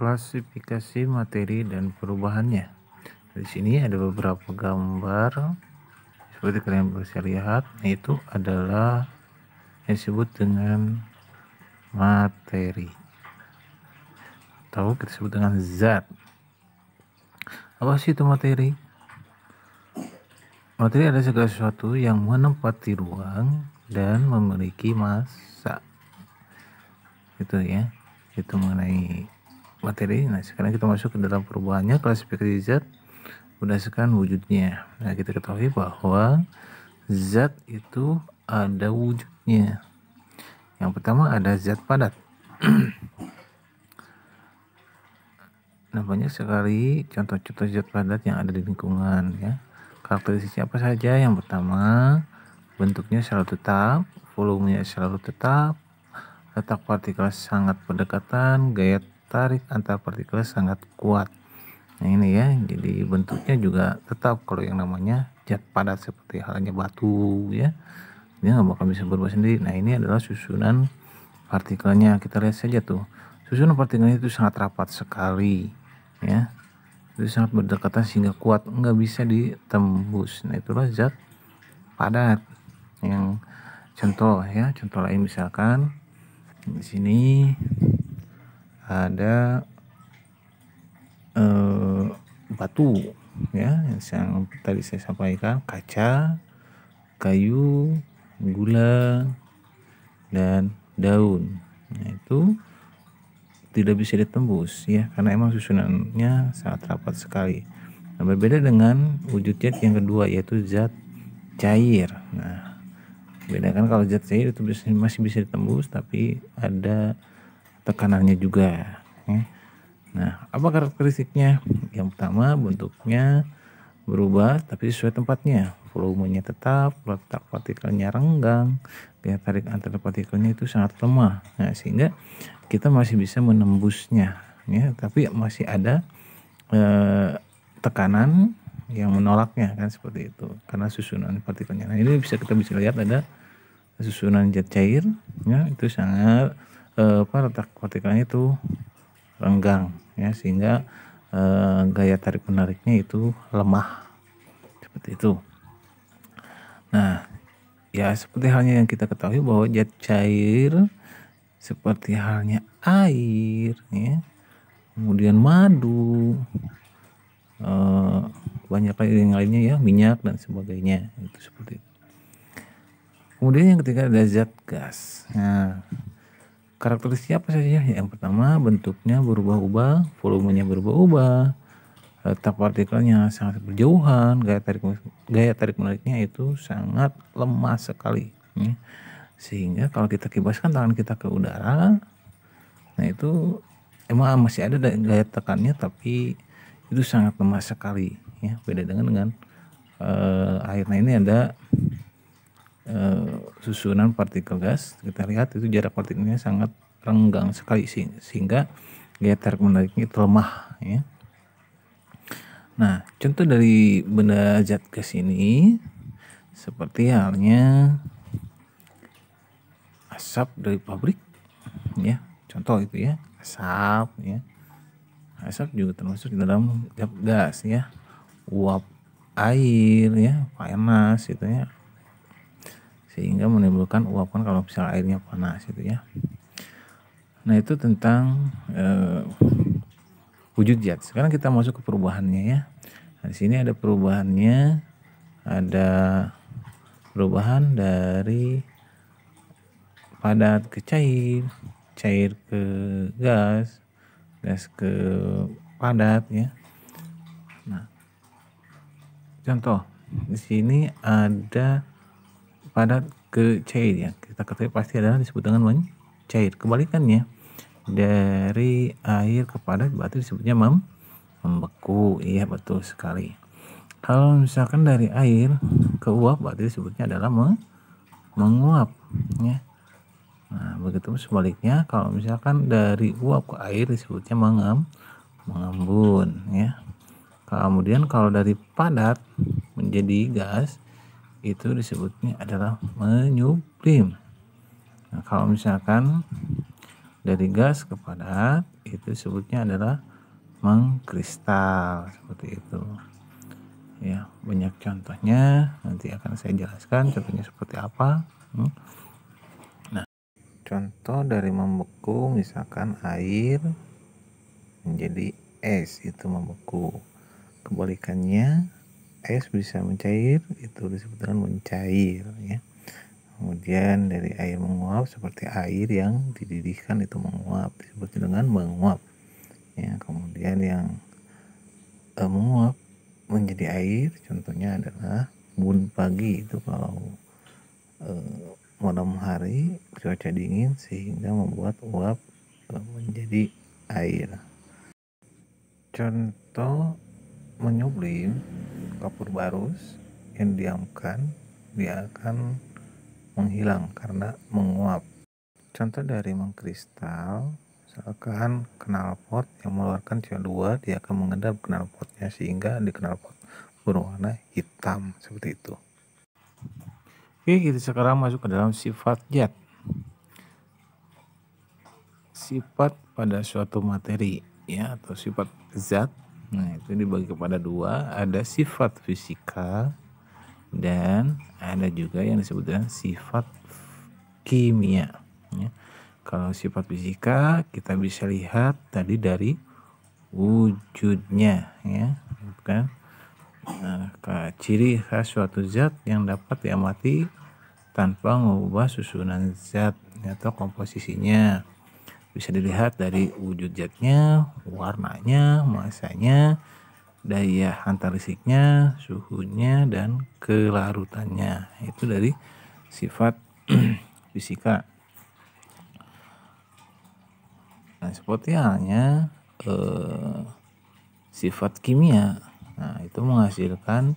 Klasifikasi materi dan perubahannya. Di sini ada beberapa gambar seperti kalian bisa lihat, yaitu adalah yang disebut dengan materi atau kita sebut dengan zat. Apa sih itu materi? Materi adalah segala sesuatu yang menempati ruang dan memiliki massa. Itu ya, itu mengenai materi. Nah, sekarang kita masuk ke dalam perubahannya. Klasifikasi zat berdasarkan wujudnya. Nah, kita ketahui bahwa zat itu ada wujudnya. Yang pertama ada zat padat. Nah, banyak sekali contoh-contoh zat padat yang ada di lingkungan ya. Karakteristiknya apa saja? Yang pertama, bentuknya selalu tetap, volumenya selalu tetap, letak partikel sangat berdekatan, gaya tarik antar partikel sangat kuat. Nah, ini ya, jadi bentuknya juga tetap. Kalau yang namanya zat padat seperti halnya batu ya, dia nggak bakal bisa berubah sendiri. Nah, ini adalah susunan partikelnya. Kita lihat saja tuh, susunan partikelnya itu sangat rapat sekali ya, itu sangat berdekatan sehingga kuat, nggak bisa ditembus. Nah, itulah zat padat. Yang contoh ya, contoh lain misalkan di sini ada batu ya, yang tadi saya sampaikan, kaca, kayu, gula, dan daun. Nah, itu tidak bisa ditembus ya, karena emang susunannya sangat rapat sekali. Nah, berbeda dengan wujud zat yang kedua, yaitu zat cair. Nah, beda kan, kalau zat cair itu masih bisa ditembus, tapi ada tekanannya juga ya. Nah, apa karakteristiknya? Yang pertama, bentuknya berubah tapi sesuai tempatnya, volumenya tetap, letak partikelnya renggang, gaya tarik antar partikelnya itu sangat lemah. Nah, sehingga kita masih bisa menembusnya ya, tapi masih ada tekanan yang menolaknya kan, seperti itu karena susunan partikelnya. Nah, ini kita bisa lihat ada susunan zat cair ya, itu sangat letak partikelnya itu renggang ya, sehingga gaya tarik menariknya itu lemah, seperti itu. Nah, ya seperti halnya yang kita ketahui bahwa zat cair seperti halnya air ya, kemudian madu, banyak lagi yang lainnya ya, minyak dan sebagainya, itu seperti itu. Kemudian yang ketiga ada zat gas. Nah, karakteristiknya apa saja? Yang pertama, bentuknya berubah-ubah, volumenya berubah-ubah, letak partikelnya sangat berjauhan, gaya tarik menariknya itu sangat lemah sekali ya. Sehingga kalau kita kibaskan tangan kita ke udara, nah itu emang masih ada gaya tekannya, tapi itu sangat lemah sekali ya, beda dengan air. Nah, ini ada susunan partikel gas. Kita lihat itu jarak partikelnya sangat renggang sekali, sehingga gaya tarik menariknya itu lemah ya. Nah, contoh dari benda zat gas ini seperti halnya asap dari pabrik ya, contoh itu ya, asap ya. Asap juga termasuk dalam zat gas ya. Uap air ya, panas itu ya, sehingga menimbulkan uapan kalau misalnya airnya panas itu ya. Nah, itu tentang wujud zat. Sekarang kita masuk ke perubahannya ya. Nah, di sini ada perubahannya, ada perubahan dari padat ke cair, cair ke gas, gas ke padat ya. Nah, contoh di sini ada padat ke cair ya, kita ketahui pasti adalah disebut dengan cair. Kebalikannya, dari air ke padat berarti disebutnya membeku. Iya, betul sekali. Kalau misalkan dari air ke uap berarti disebutnya adalah menguap ya. Nah, begitu sebaliknya, kalau misalkan dari uap ke air disebutnya mengembun ya. Kemudian kalau dari padat menjadi gas itu disebutnya adalah menyublim. Nah, kalau misalkan dari gas ke padat itu sebutnya adalah mengkristal, seperti itu. Ya, banyak contohnya, nanti akan saya jelaskan contohnya seperti apa. Nah, contoh dari membeku misalkan air menjadi es, itu membeku. Kebalikannya, es bisa mencair, itu disebut dengan mencair, ya. Kemudian dari air menguap, seperti air yang dididihkan itu menguap, disebut dengan menguap, ya. Kemudian yang menguap menjadi air, contohnya adalah embun pagi, itu kalau malam hari cuaca dingin sehingga membuat uap menjadi air. Contoh menyublim kapur barus yang diamkan, dia akan menghilang karena menguap. Contoh dari mengkristal, misalkan knalpot yang mengeluarkan CO2, dia akan mengendap knalpotnya sehingga di knalpot berwarna hitam, seperti itu. Oke, kita sekarang masuk ke dalam sifat zat. Sifat pada suatu materi, ya, atau sifat zat. Nah, itu dibagi kepada dua, ada sifat fisika dan ada juga yang disebut dengan sifat kimia, ya. Kalau sifat fisika kita bisa lihat tadi dari wujudnya, ya, kan. Nah, ciri khas suatu zat yang dapat diamati tanpa mengubah susunan zat atau komposisinya. Bisa dilihat dari wujud zatnya, warnanya, masanya, daya hantar listriknya, suhunya, dan kelarutannya. Itu dari sifat fisika. Nah, seperti halnya sifat kimia. Nah, itu menghasilkan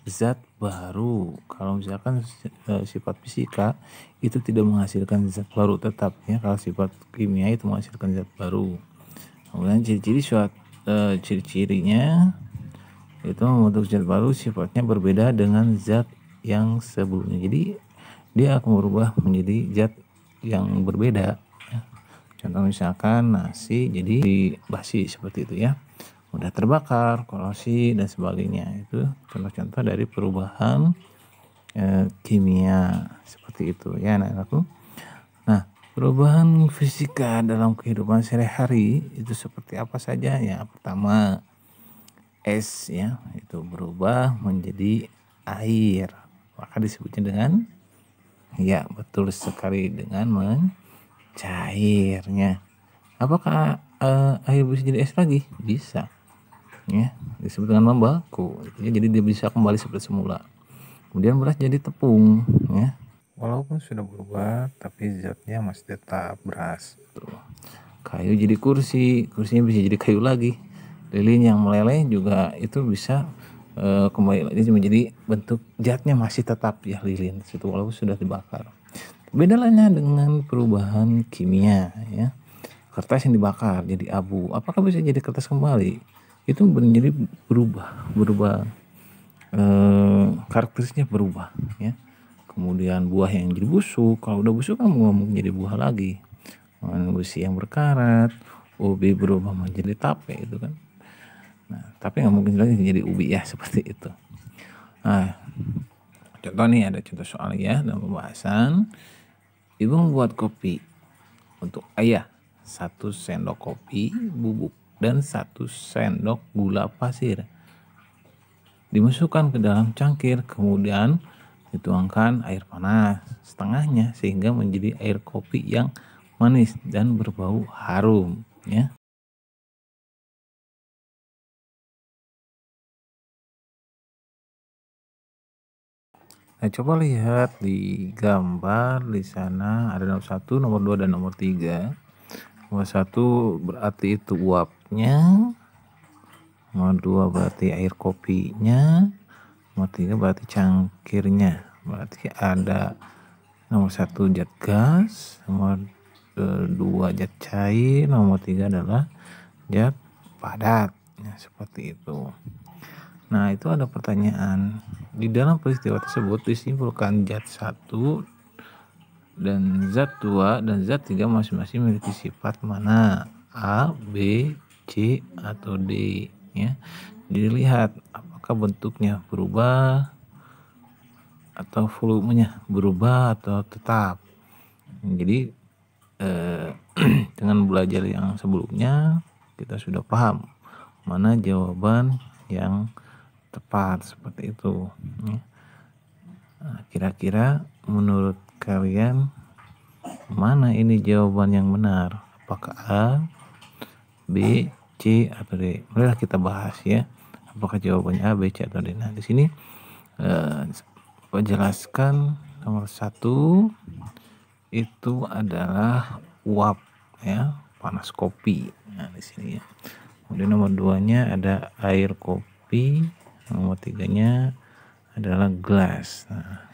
zat baru. Kalau misalkan sifat fisika itu tidak menghasilkan zat baru tetap, ya. Kalau sifat kimia itu menghasilkan zat baru. Kemudian ciri-cirinya itu membentuk zat baru sifatnya berbeda dengan zat yang sebelumnya. Jadi dia akan berubah menjadi zat yang berbeda, ya. Contoh misalkan nasi jadi basi, seperti itu, ya. Mudah terbakar, korosi, dan sebagainya. Itu contoh-contoh dari perubahan kimia, seperti itu, ya anak-anakku. Nah, perubahan fisika dalam kehidupan sehari-hari itu seperti apa saja? Ya, pertama, es, ya, itu berubah menjadi air, maka disebutnya dengan, ya, betul sekali, dengan mencairnya. Apakah air bisa jadi es lagi? Bisa, ya, disebut dengan membeku, ya, jadi dia bisa kembali seperti semula. Kemudian beras jadi tepung, ya, walaupun sudah berubah tapi zatnya masih tetap beras. Kayu jadi kursi, kursinya bisa jadi kayu lagi. Lilin yang meleleh juga itu bisa kembali lagi menjadi bentuk zatnya masih tetap, ya, lilin situ walaupun sudah dibakar. Beda lainnya dengan perubahan kimia, ya. Kertas yang dibakar jadi abu, apakah bisa jadi kertas kembali? Itu menjadi berubah karakteristiknya berubah, ya. Kemudian buah yang jadi busuk, kalau udah busuk kan mau menjadi buah lagi. Besi yang berkarat, ubi berubah menjadi tape, itu kan. Nah, tapi nggak mungkin lagi jadi ubi, ya, seperti itu. Nah, contoh nih, ada contoh soal, ya, dalam pembahasan. Ibu membuat kopi untuk ayah, 1 sendok kopi bubuk dan 1 sendok gula pasir dimasukkan ke dalam cangkir, kemudian dituangkan air panas setengahnya sehingga menjadi air kopi yang manis dan berbau harum, ya. Nah, coba lihat di gambar di sana ada nomor 1, nomor 2, dan nomor 3. Nomor 1 berarti itu uapnya, nomor 2 berarti air kopinya, nomor 3 berarti cangkirnya. Berarti ada nomor 1 zat gas, nomor 2 zat cair, nomor 3 adalah zat padat, ya, seperti itu. Nah, itu ada pertanyaan. Di dalam peristiwa tersebut disimpulkan zat 1 Dan zat 2 dan zat 3 masing-masing memiliki sifat mana? A, B, C, atau D, ya. Jadi lihat apakah bentuknya berubah atau volumenya berubah atau tetap. Jadi dengan belajar yang sebelumnya kita sudah paham mana jawaban yang tepat seperti itu. Nah, kira-kira menurut kalian mana ini jawaban yang benar? Apakah A, B, C, atau D? Marilah kita bahas ya. Apakah jawabannya A, B, C, atau D? Nah, di sini penjelaskan nomor 1 itu adalah uap ya, panas kopi. Nah, di sini ya. Kemudian nomor 2-nya ada air kopi. Nomor 3-nya adalah gelas. Nah,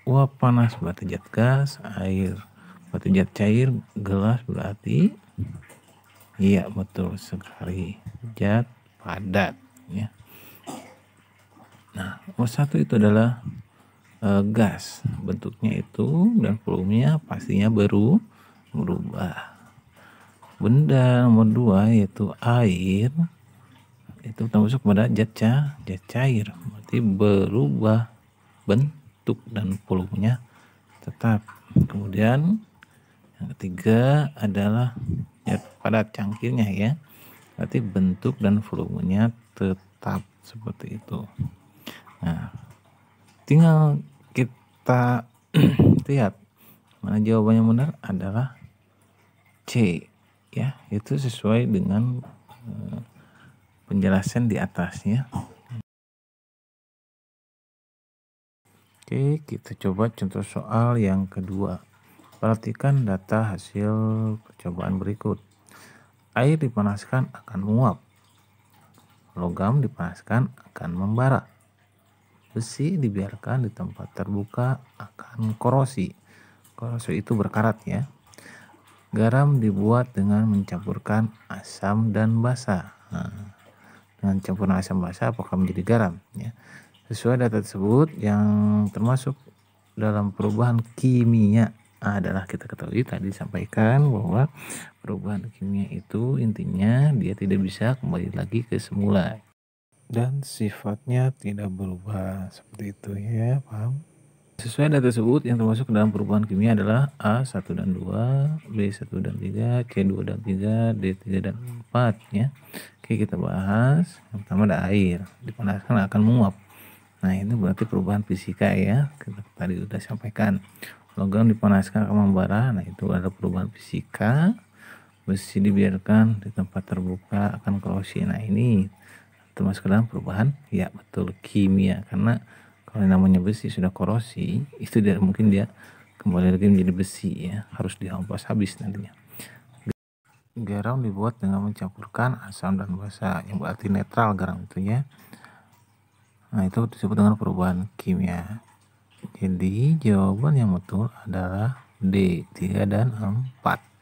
uap panas berarti zat gas, air berarti zat cair, gelas berarti iya betul sekali zat padat ya. Nah, nomor 1 itu adalah gas, bentuknya itu dan volumenya pastinya berubah. Benda nomor 2 yaitu air itu termasuk pada zat cair, berarti berubah bentuk dan volumenya tetap. Kemudian yang ketiga adalah zat padat cangkirnya ya, berarti bentuk dan volumenya tetap seperti itu. Nah, tinggal kita lihat mana jawaban yang benar adalah C ya, itu sesuai dengan penjelasan di atasnya. Oke, kita coba contoh soal yang kedua. Perhatikan data hasil percobaan berikut. Air dipanaskan akan menguap. Logam dipanaskan akan membara. Besi dibiarkan di tempat terbuka akan korosi. Korosi itu berkarat ya. Garam dibuat dengan mencampurkan asam dan basa. Nah, dengan campuran asam basa apakah menjadi garam ya? Sesuai data tersebut yang termasuk dalam perubahan kimia adalah kita ketahui tadi disampaikan bahwa perubahan kimia itu intinya dia tidak bisa kembali lagi ke semula dan sifatnya tidak berubah seperti itu ya, paham? Sesuai data tersebut yang termasuk dalam perubahan kimia adalah A1 dan 2, B1 dan 3, C2 dan 3, D3 dan 4 ya. Oke, kita bahas. Yang pertama ada air, dipanaskan akan menguap. Nah, ini berarti perubahan fisika ya. Kita tadi sudah sampaikan. Logam dipanaskan akan membara. Nah, itu adalah perubahan fisika. Besi dibiarkan di tempat terbuka akan korosi. Nah, ini termasuk dalam perubahan ya betul kimia, karena kalau namanya besi sudah korosi itu tidak mungkin dia kembali lagi menjadi besi ya, harus dihempas habis nantinya. Garam dibuat dengan mencampurkan asam dan basa, yang berarti netral garam itu ya. Nah, itu disebut dengan perubahan kimia. Jadi jawaban yang betul adalah D, 3 dan 4.